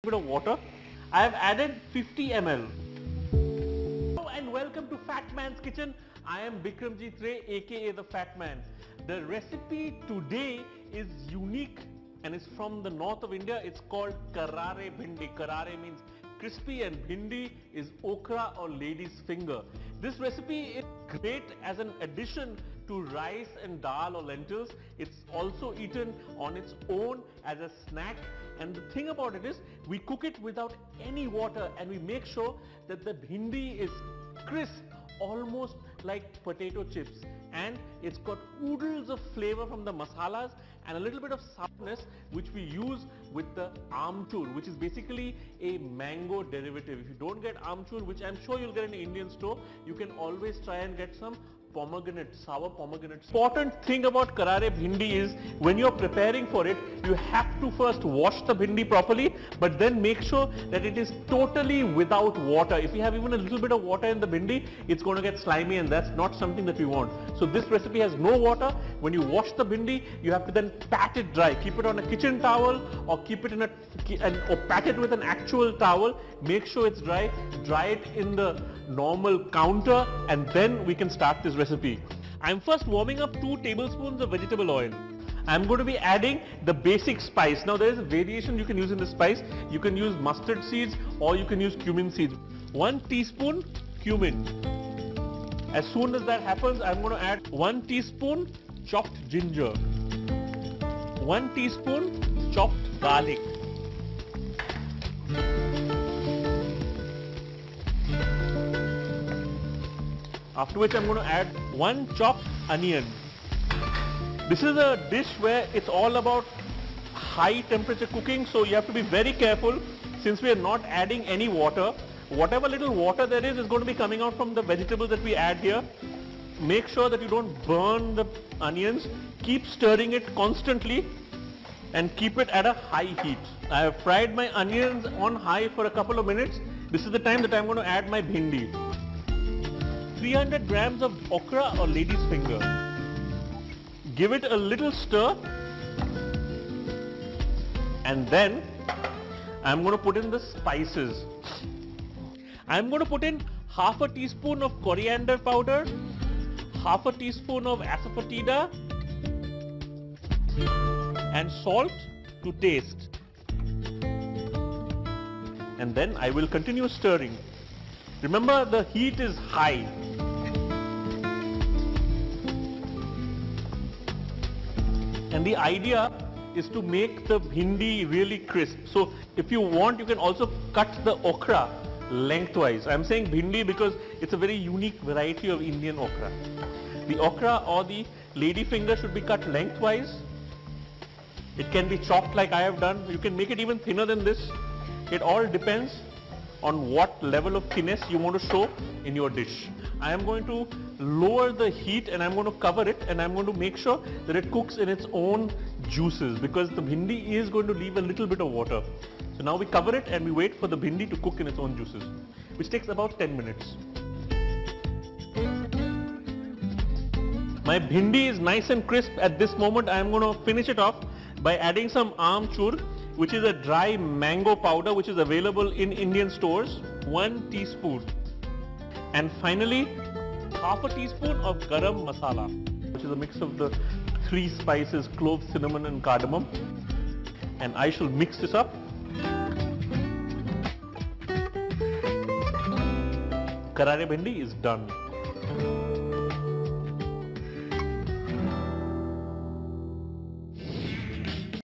bit of water. I have added 50 ml. Hello and welcome to Fat Man's Kitchen. I am Bikramjit Ray, aka the Fat Man. The recipe today is unique and is from the north of India. It's called Karare bhindi. Karare means crispy and bhindi is okra or lady's finger. This recipe is great as an addition to rice and dal or lentils. It's also eaten on its own as a snack. And the thing about it is we cook it without any water and we make sure that the bhindi is crisp, almost like potato chips, and it's got oodles of flavor from the masalas and a little bit of sourness which we use with the amchur, which is basically a mango derivative. If you don't get amchur, which I'm sure you'll get in an Indian store, you can always try and get some pomegranate, sour pomegranate. Important thing about Karare bhindi is when you're preparing for it, you have to first wash the bhindi properly, but then make sure that it is totally without water. If you have even a little bit of water in the bhindi, it's going to get slimy and that's not something that we want. So this recipe has no water. When you wash the bhindi, you have to then pat it dry. Keep it on a kitchen towel or keep it in or pat it with an actual towel. Make sure it's dry. Dry it in the normal counter and then we can start this recipe. I'm first warming up 2 tablespoons of vegetable oil. I'm going to be adding the basic spice. Now there is a variation you can use in the spice. You can use mustard seeds or you can use cumin seeds. 1 teaspoon cumin. As soon as that happens, I'm going to add 1 teaspoon chopped ginger, 1 teaspoon chopped garlic, after which I'm going to add 1 chopped onion. This is a dish where it's all about high temperature cooking, so you have to be very careful since we are not adding any water. Whatever little water there is going to be coming out from the vegetables that we add here. Make sure that you don't burn the onions. Keep stirring it constantly and keep it at a high heat. I have fried my onions on high for a couple of minutes. This is the time that I'm going to add my bhindi. 300 grams of okra or lady's finger. Give it a little stir and then I'm going to put in the spices. I'm going to put in half a teaspoon of coriander powder, half a teaspoon of asafoetida and salt to taste. And then I will continue stirring. Remember, the heat is high. And the idea is to make the bhindi really crisp. So if you want, you can also cut the okra lengthwise. I'm saying bhindi because it's a very unique variety of Indian okra. The okra or the lady finger should be cut lengthwise. It can be chopped like I have done. You can make it even thinner than this. It all depends on what level of thinness you want to show in your dish. I am going to lower the heat and I'm going to cover it and I'm going to make sure that it cooks in its own juices because the bhindi is going to leave a little bit of water. So now we cover it and we wait for the bhindi to cook in its own juices, which takes about 10 minutes. My bhindi is nice and crisp. At this moment I am going to finish it off by adding some amchur, which is a dry mango powder which is available in Indian stores, 1 teaspoon. And finally, half a teaspoon of garam masala, which is a mix of the 3 spices, clove, cinnamon and cardamom. And I shall mix this up. Karare bhindi is done.